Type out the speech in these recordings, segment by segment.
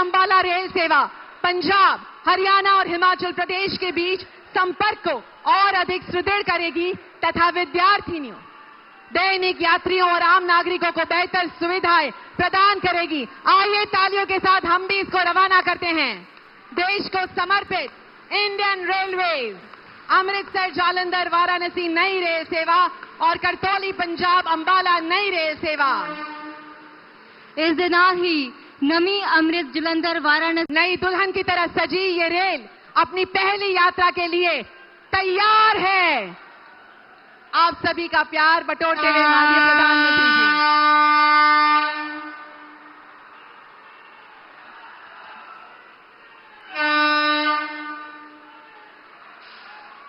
Ambala rail सेवा पंजाब, हरियाणा और हिमाचल प्रदेश के बीच संपर्क को और अधिक सुदृढ़ करेगी तथा विद्यार्थियों, दैनिक यात्रियों और आम नागरिकों को बेहतर सुविधाएं प्रदान करेगी। आइए तालियों के साथ हम भी इसको रवाना करते हैं। देश को समर्पित इंडियन रेलवेज अमृतसर जालंधर वाराणसी नई रेल सेवा और करतौली पंजाब अंबाला नई रेल सेवा। इस दिन ही नमी अमृत जालंधर वाराणसी नई दुल्हन की तरह सजी ये रेल अपनी पहली यात्रा के लिए तैयार है। आप सभी का प्यार बटोरते हुए माननीय प्रधानमंत्री जी।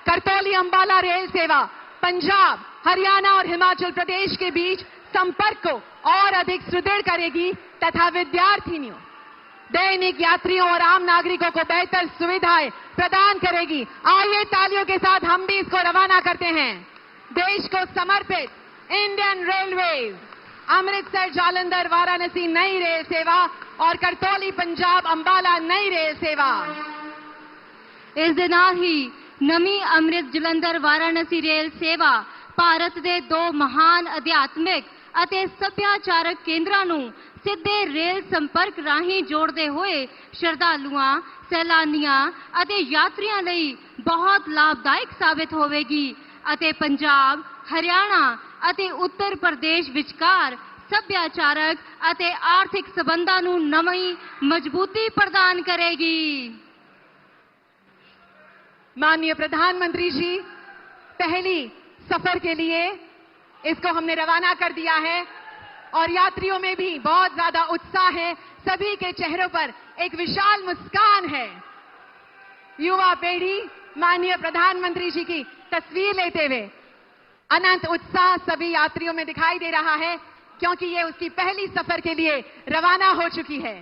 करतौली अंबाला रेल सेवा पंजाब, हरियाणा और हिमाचल प्रदेश के बीच संपर्क को और अधिक सुदृढ़ करेगी तथा विद्यार्थियों, दैनिक यात्रियों और आम नागरिकों को बेहतर सुविधाएं प्रदान करेगी। आइए तालियों के साथ हम भी इसको रवाना करते हैं। देश को समर्पित इंडियन रेलवेज अमृतसर जालंधर वाराणसी नई रेल सेवा और करतौली पंजाब अंबाला नई रेल सेवा। ਇਸ ਦੇ ਨਾਲ ਹੀ ਨਵੀਂ ਅੰਮ੍ਰਿਤ ਜਲੰਧਰ ਵਾਰਾਣਸੀ ਰੇਲ ਸੇਵਾ ਭਾਰਤ ਦੇ ਦੋ ਮਹਾਨ ਅਧਿਆਤਮਿਕ ਅਤੇ ਸੱਭਿਆਚਾਰਕ ਕੇਂਦਰਾਂ ਨੂੰ ਸਿੱਧੇ ਰੇਲ ਸੰਪਰਕ ਰਾਹੀਂ ਜੋੜਦੇ ਹੋਏ ਸ਼ਰਧਾਲੂਆਂ, ਸੈਲਾਨੀਆਂ ਅਤੇ ਯਾਤਰੀਆਂ ਲਈ ਬਹੁਤ ਲਾਭਦਾਇਕ ਸਾਬਿਤ ਹੋਵੇਗੀ ਅਤੇ ਪੰਜਾਬ, ਹਰਿਆਣਾ ਅਤੇ ਉੱਤਰ ਪ੍ਰਦੇਸ਼ ਵਿਚਕਾਰ ਸੱਭਿਆਚਾਰਕ ਅਤੇ ਆਰਥਿਕ ਸਬੰਧਾਂ ਨੂੰ ਨਵੀਂ ਮਜ਼ਬੂਤੀ ਪ੍ਰਦਾਨ ਕਰੇਗੀ। माननीय प्रधानमंत्री जी, पहली सफर के लिए इसको हमने रवाना कर दिया है और यात्रियों में भी बहुत ज्यादा उत्साह है। सभी के चेहरों पर एक विशाल मुस्कान है। युवा पीढ़ी माननीय प्रधानमंत्री जी की तस्वीर लेते हुए अनंत उत्साह सभी यात्रियों में दिखाई दे रहा है, क्योंकि ये उसकी पहली सफर के लिए रवाना हो चुकी है।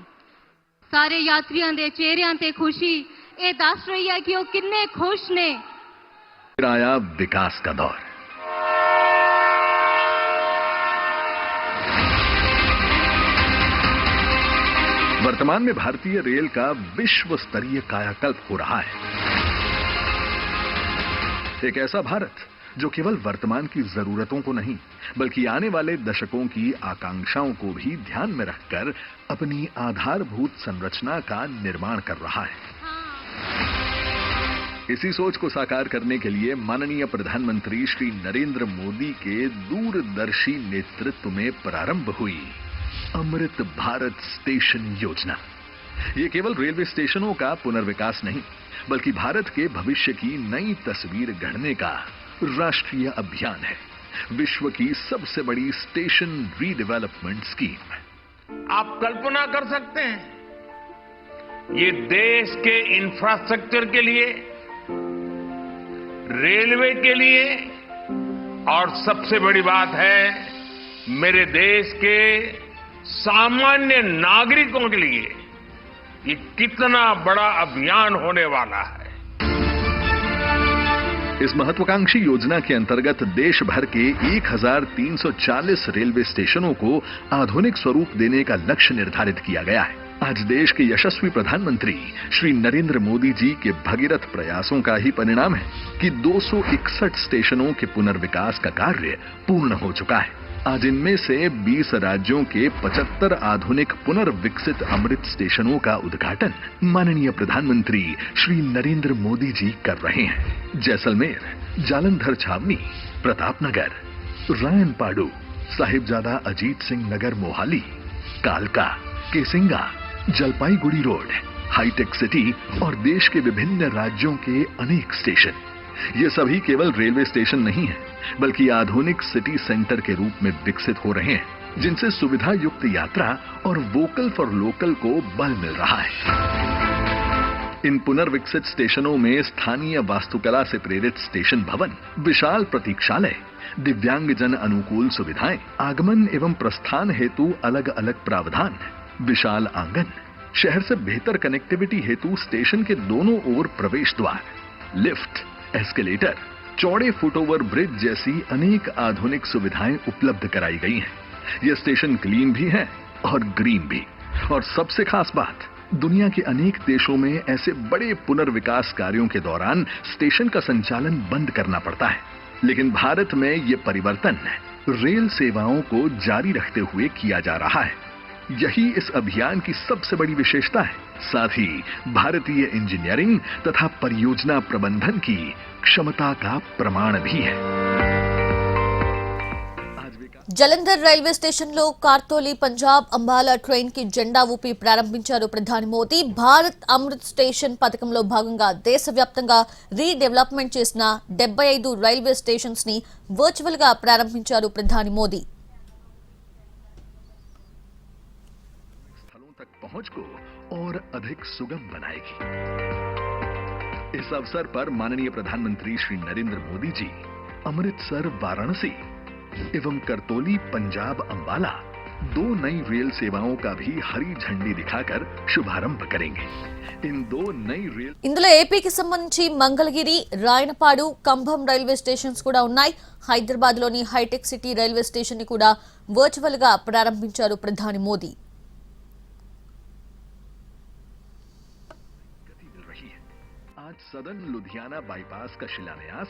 सारे यात्रियों के चेहरिਆਂ ਤੇ खुशी ये दस रही है कि वो कितने खुश ने। आया विकास का दौर। वर्तमान में भारतीय रेल का विश्व स्तरीय कायाकल्प हो रहा है। एक ऐसा भारत जो केवल वर्तमान की जरूरतों को नहीं बल्कि आने वाले दशकों की आकांक्षाओं को भी ध्यान में रखकर अपनी आधारभूत संरचना का निर्माण कर रहा है। इसी सोच को साकार करने के लिए माननीय प्रधानमंत्री श्री नरेंद्र मोदी के दूरदर्शी नेतृत्व में प्रारंभ हुई अमृत भारत स्टेशन योजना। ये केवल रेलवे स्टेशनों का पुनर्विकास नहीं बल्कि भारत के भविष्य की नई तस्वीर गढ़ने का राष्ट्रीय अभियान है। विश्व की सबसे बड़ी स्टेशन रीडेवलपमेंट स्कीम। आप कल्पना कर सकते हैं, ये देश के इंफ्रास्ट्रक्चर के लिए, रेलवे के लिए और सबसे बड़ी बात है मेरे देश के सामान्य नागरिकों के लिए ये कितना बड़ा अभियान होने वाला है। इस महत्वाकांक्षी योजना के अंतर्गत देश भर के 1340 रेलवे स्टेशनों को आधुनिक स्वरूप देने का लक्ष्य निर्धारित किया गया है। आज देश के यशस्वी प्रधानमंत्री श्री नरेंद्र मोदी जी के भगीरथ प्रयासों का ही परिणाम है कि 261 स्टेशनों के पुनर्विकास का कार्य पूर्ण हो चुका है। आज इनमें से 20 राज्यों के 75 आधुनिक पुनर्विकसित अमृत स्टेशनों का उद्घाटन माननीय प्रधानमंत्री श्री नरेंद्र मोदी जी कर रहे हैं। जैसलमेर, जालंधर छावनी, प्रतापनगर, रायनपाडू, साहिबजादा अजीत सिंह नगर मोहाली, कालका, Kesinga, Jalpaiguri road, hitech city और देश के विभिन्न राज्यों के अनेक स्टेशन, ये सभी केवल रेलवे स्टेशन नहीं है बल्कि आधुनिक सिटी सेंटर के रूप में विकसित हो रहे हैं, जिनसे सुविधा युक्त यात्रा और वोकल फॉर लोकल को बल मिल रहा है। इन पुनर्विकसित स्टेशनों में स्थानीय वास्तुकला से प्रेरित स्टेशन भवन, विशाल प्रतीक्षालय, दिव्यांगजन अनुकूल सुविधाएं, आगमन एवं प्रस्थान हेतु अलग अलग प्रावधान, विशाल आंगन, शहर से बेहतर कनेक्टिविटी हेतु स्टेशन के दोनों ओर प्रवेश द्वार, लिफ्ट, एस्केलेटर, चौड़े फुटओवर ब्रिज जैसी अनेक आधुनिक सुविधाएं उपलब्ध कराई गई हैं। ये स्टेशन क्लीन भी है और ग्रीन भी। और सबसे खास बात, दुनिया के अनेक देशों में ऐसे बड़े पुनर्विकास कार्यों के दौरान स्टेशन का संचालन बंद करना पड़ता है, लेकिन भारत में ये परिवर्तन रेल सेवाओं को जारी रखते हुए किया जा रहा है। यही इस अभियान की सबसे बड़ी विशेषता है। साथ ही भारतीय इंजीनियरिंग तथा परियोजना प्रबंधन की क्षमता का प्रमाण भी है। జలంధర్ రైల్వే స్టేషన్లో కార్తోలి పంజాబ్ అంబాలా ట్రైన్ కి జెండా ఊపి ప్రారంభించారు ప్రధాని మోదీ. భారత్ అమృత్ స్టేషన్ పథకంలో భాగంగా దేశవ్యాప్తంగా రీడెవలప్మెంట్ చేసిన 75 రైల్వే స్టేషన్స్ ని వర్చువల్ గా ప్రారంభించారు ప్రధాని మోదీ. स्थलों तक पहुंच को और अधिक सुगम बनाएगी। इस अवसर पर माननीय प्रधानमंत्री श्री नरेंद्र मोदी जी अमृतसर वाराणसी एवं करतौली पंजाब अंबाला 2 नई रेल सेवाओं का भी हरी झंडी दिखाकर शुभारंभ करेंगे। इन 2 नई रेल ఇందులో ఏపీకి సంబంధించి మంగళగిరి, రాయనపాడు, కంభం రైల్వే స్టేషన్స్ కూడా ఉన్నాయి. హైదరాబాద్ లోని హైటెక్ సిటీ రైల్వే స్టేషన్ ని కూడా వర్చువల్ గా ప్రారంభించారు ప్రధాని మోదీ. आज सदन लुधियाना बाईपास का शिलान्यास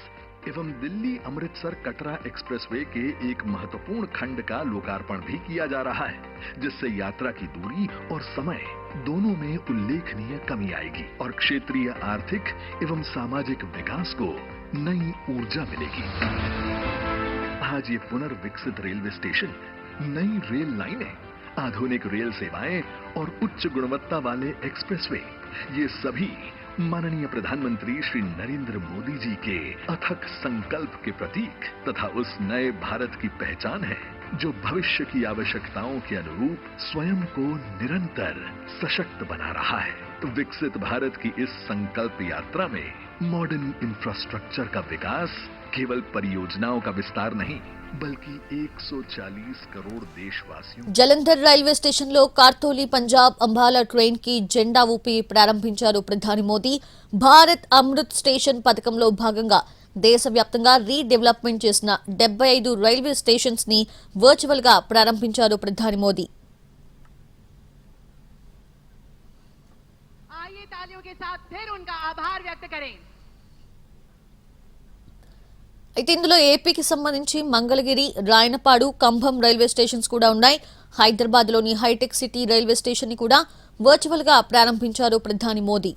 एवं दिल्ली अमृतसर कटरा एक्सप्रेसवे के एक महत्वपूर्ण खंड का लोकार्पण भी किया जा रहा है, जिससे यात्रा की दूरी और समय दोनों में उल्लेखनीय कमी आएगी और क्षेत्रीय आर्थिक एवं सामाजिक विकास को नई ऊर्जा मिलेगी। आज ये पुनर्विकसित रेलवे स्टेशन, नई रेल लाइनें, आधुनिक रेल सेवाएं और उच्च गुणवत्ता वाले एक्सप्रेसवे, ये सभी माननीय प्रधानमंत्री श्री नरेंद्र मोदी जी के अथक संकल्प के प्रतीक तथा उस नए भारत की पहचान है, जो भविष्य की आवश्यकताओं के अनुरूप स्वयं को निरंतर सशक्त बना रहा है। विकसित भारत की इस संकल्प यात्रा में मॉडर्न इंफ्रास्ट्रक्चर का विकास केवल परियोजनाओं का विस्तार नहीं, बल्कि 140 करोड़ देशवासियों జలంధర్ రైల్వే స్టేషన్లో కార్తోలి పంజాబ్ అంబాలా ట్రైన్ కి జెండా ఊపి ప్రారంభించారు ప్రధాని మోదీ. భారత్ అమృత్ స్టేషన్ పథకంలో భాగంగా దేశవ్యాప్తంగా రీడెవలప్మెంట్ చేసిన 75 రైల్వే స్టేషన్స్ ని వర్చువల్ గా ప్రారంభించారు ప్రధాని మోదీ. आइए तालियों के साथ फिर उनका आभार व्यक्त करें। అయితే ఇందులో ఏపీకి సంబంధించి మంగళగిరి, రాయనపాడు, కంభం రైల్వే స్టేషన్స్ కూడా ఉన్నాయి. హైదరాబాద్ లోని హైటెక్ సిటీ రైల్వే స్టేషన్ ని కూడా వర్చువల్ గా ప్రారంభించారు ప్రధాని మోదీ.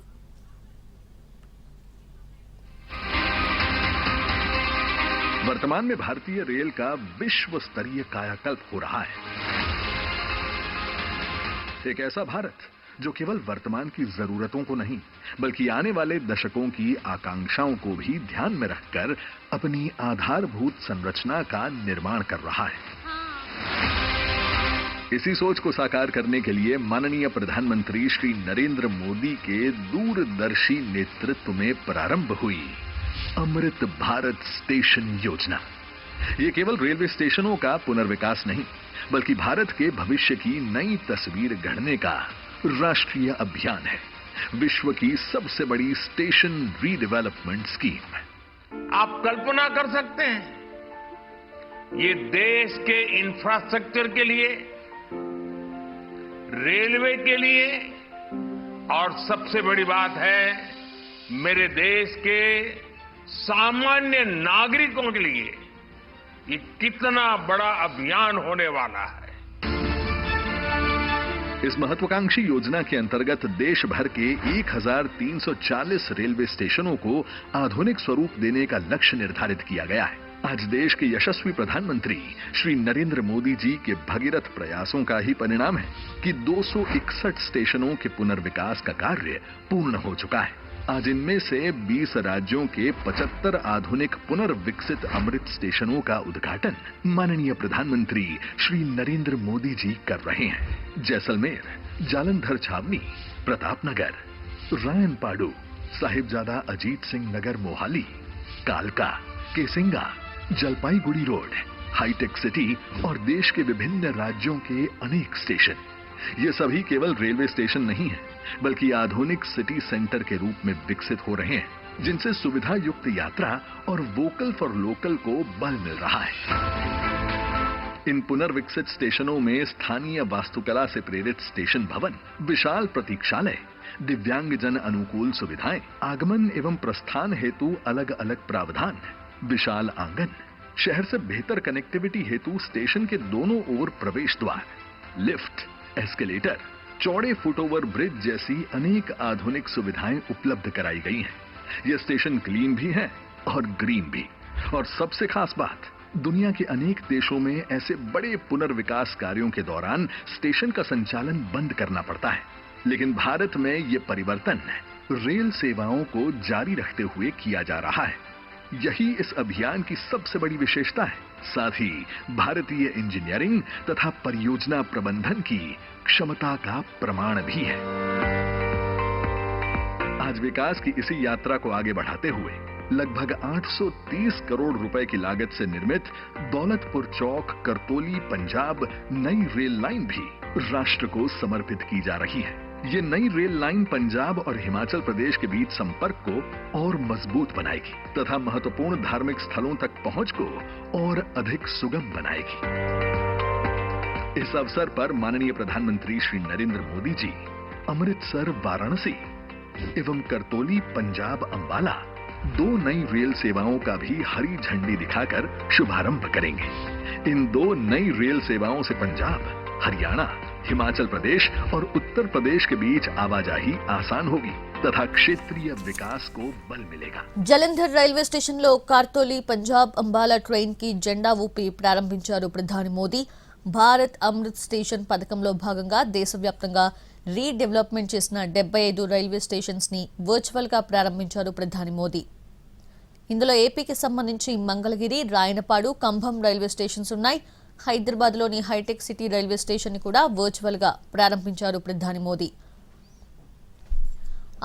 वर्तमान में भारतीय रेल का विश्व स्तरीय कायाकल्प हो रहा है। एक ऐसा भारत जो केवल वर्तमान की जरूरतों को नहीं, बल्कि आने वाले दशकों की आकांक्षाओं को भी ध्यान में रखकर अपनी आधारभूत संरचना का निर्माण कर रहा है। इसी सोच को साकार करने के लिए माननीय प्रधानमंत्री श्री नरेंद्र मोदी के दूरदर्शी नेतृत्व में प्रारंभ हुई अमृत भारत स्टेशन योजना। ये केवल रेलवे स्टेशनों का पुनर्विकास नहीं, बल्कि भारत के भविष्य की नई तस्वीर गढ़ने का राष्ट्रीय अभियान है। विश्व की सबसे बड़ी स्टेशन रीडेवलपमेंट स्कीम। आप कल्पना कर सकते हैं, ये देश के इंफ्रास्ट्रक्चर के लिए, रेलवे के लिए और सबसे बड़ी बात है मेरे देश के सामान्य नागरिकों के लिए ये कितना बड़ा अभियान होने वाला है। इस महत्वाकांक्षी योजना के अंतर्गत देश भर के 1340 रेलवे स्टेशनों को आधुनिक स्वरूप देने का लक्ष्य निर्धारित किया गया है। आज देश के यशस्वी प्रधानमंत्री श्री नरेंद्र मोदी जी के भगीरथ प्रयासों का ही परिणाम है कि 261 स्टेशनों के पुनर्विकास का कार्य पूर्ण हो चुका है। आज इनमें से 20 राज्यों के 75 आधुनिक पुनर्विकसित अमृत स्टेशनों का उद्घाटन माननीय प्रधानमंत्री श्री नरेंद्र मोदी जी कर रहे हैं। जैसलमेर, जालंधर छावनी, प्रतापनगर, रायनपाडू, साहिबजादा अजीत सिंह नगर मोहाली, कालका, Kesinga, Jalpaiguri road, hitech city और देश के विभिन्न राज्यों के अनेक स्टेशन, ये सभी केवल रेलवे स्टेशन नहीं है, बल्कि आधुनिक सिटी सेंटर के रूप में विकसित हो रहे हैं, जिनसे सुविधा युक्त यात्रा और वोकल फॉर लोकल को बल मिल रहा है। इन पुनर्विकसित स्टेशनों में स्थानीय वास्तुकला से प्रेरित स्टेशन भवन, विशाल प्रतीक्षालय, दिव्यांगजन अनुकूल सुविधाएं, आगमन एवं प्रस्थान हेतु अलग अलग प्रावधान, विशाल आंगन, शहर से बेहतर कनेक्टिविटी हेतु स्टेशन के दोनों ओर प्रवेश द्वार, लिफ्ट, एस्केलेटर, चौड़े फुटओवर ब्रिज जैसी अनेक आधुनिक सुविधाएं उपलब्ध कराई गई हैं। ये स्टेशन क्लीन भी है और ग्रीन भी। और सबसे खास बात, दुनिया के अनेक देशों में ऐसे बड़े पुनर्विकास कार्यों के दौरान स्टेशन का संचालन बंद करना पड़ता है, लेकिन भारत में ये परिवर्तन रेल सेवाओं को जारी रखते हुए किया जा रहा है। यही इस अभियान की सबसे बड़ी विशेषता है। साथ ही भारतीय इंजीनियरिंग तथा परियोजना प्रबंधन की क्षमता का प्रमाण भी है। आज विकास की इसी यात्रा को आगे बढ़ाते हुए लगभग 830 करोड़ रुपए की लागत से निर्मित दौलतपुर चौक करतोली पंजाब नई रेल लाइन भी राष्ट्र को समर्पित की जा रही है। ये नई रेल लाइन पंजाब और हिमाचल प्रदेश के बीच संपर्क को और मजबूत बनाएगी तथा महत्वपूर्ण धार्मिक स्थलों तक पहुंच को और अधिक सुगम बनाएगी। इस अवसर पर माननीय प्रधानमंत्री श्री नरेंद्र मोदी जी अमृतसर वाराणसी एवं करतोली पंजाब अंबाला 2 नई रेल सेवाओं का भी हरी झंडी दिखाकर शुभारंभ करेंगे। इन 2 नई रेल सेवाओं से पंजाब, हरियाणा, हिमाचल प्रदेश और उत्तर प्रदेश के बीच आवाजाही आसान होगी तथा क्षेत्रीय विकास को बल मिलेगा। జలంధర్ రైల్వే స్టేషన్లో కార్తోలి పంజాబ్ అంబాలా ట్రైన్ కి జెండా ఊపి ప్రారంభించారు ప్రధాని మోదీ. భారత్ అమృత్ స్టేషన్ పథకంలో భాగంగా దేశవ్యాప్తంగా రీడెవలప్మెంట్ చేసిన 75 రైల్వే స్టేషన్స్ ని వర్చువల్ గా ప్రారంభించారు ప్రధాని మోదీ. ఇందులో ఏపీకి సంబంధించి మంగళగిరి, రాయనపాడు, కంభం రైల్వే స్టేషన్స్ ఉన్నాయి. హైదరాబాద్లోని హైటెక్ సిటీ రైల్వే స్టేషన్ ని కూడా వర్చువల్ గా ప్రారంభించారు ప్రధాని మోదీ.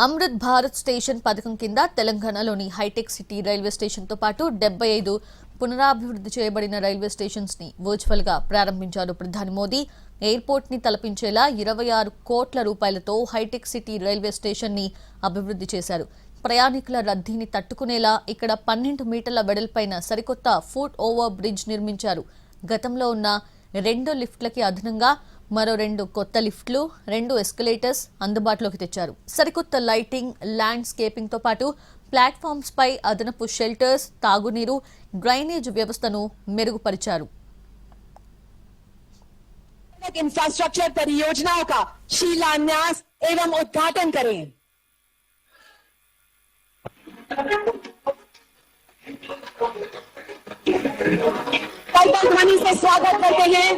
అమృత్ భారత్ స్టేషన్ పథకం కింద తెలంగాణలోని హైటెక్ సిటీ రైల్వే స్టేషన్తో పాటు 75 పునరాభివృద్ధి చేయబడిన రైల్వే స్టేషన్స్ ని వర్చువల్ గా ప్రారంభించారు ప్రధాని మోదీ. ఎయిర్పోర్ట్ ని తలపించేలా 26 కోట్ల రూపాయలతో హైటెక్ సిటీ రైల్వే స్టేషన్ ని అభివృద్ధి చేశారు. ప్రయాణికుల రద్దీని తట్టుకునేలా ఇక్కడ 12 మీటర్ల వెడల్పైన సరికొత్త ఫుట్ ఓవర్ బ్రిడ్జ్ నిర్మించారు. గతంలో ఉన్న 2 లిఫ్ట్లకి అదనంగా మరో 2 కొత్త లిఫ్ట్లు, 2 ఎస్కలేటర్స్ అందుబాటులోకి తెచ్చారు. సరికొత్త లైటింగ్, ల్యాండ్స్కేపింగ్ తో పాటు ప్లాట్ఫామ్స్ పై అదనపు షెల్టర్స్, తాగునీరు, డ్రైనేజ్ వ్యవస్థను మెరుగుపరిచారు. इंफ्रास्ट्रक्चर परियोजनाओं का शिलान्यास एवं उद्घाटन करें। कलबल ध्वनि से स्वागत करते हैं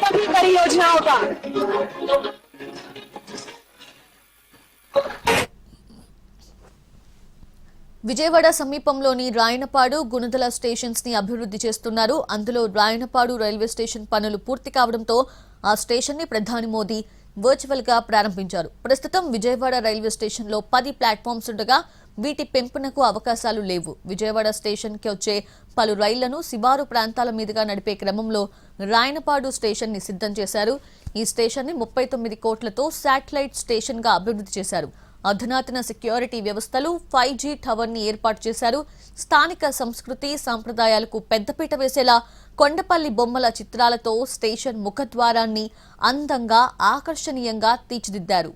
सभी परियोजनाओं का। విజయవాడ సమీపంలోని రాయనపాడు, గుణదల స్టేషన్స్ ని అభివృద్ధి చేస్తున్నారు. అందులో రాయనపాడు రైల్వే స్టేషన్ పనులు పూర్తి కావడంతో ఆ స్టేషన్ ని ప్రధాని మోదీ వర్చువల్ గా ప్రారంభించారు. ప్రస్తుతం విజయవాడ రైల్వే స్టేషన్ లో 10 ప్లాట్ఫామ్స్ ఉండగా వీటి పెంపునకు అవకాశాలు లేవు. విజయవాడ స్టేషన్ కి వచ్చే పలు రైళ్లను శివారు ప్రాంతాల మీదుగా నడిపే క్రమంలో రాయనపాడు స్టేషన్ ని సిద్ధం చేశారు. ఈ స్టేషన్ ని 39 కోట్లతో శాటిలైట్ స్టేషన్ గా అభివృద్ధి చేశారు. అధునాతన సెక్యూరిటీ వ్యవస్థలు, 5G టవర్ ని ఏర్పాటు చేశారు. స్థానిక సంస్కృతి సంప్రదాయాలకు పెద్దపీట వేసేలా కొండపల్లి బొమ్మల చిత్రాలతో స్టేషన్ ముఖద్వారాన్ని అందంగా, ఆకర్షణీయంగా తీర్చిదిద్దారు.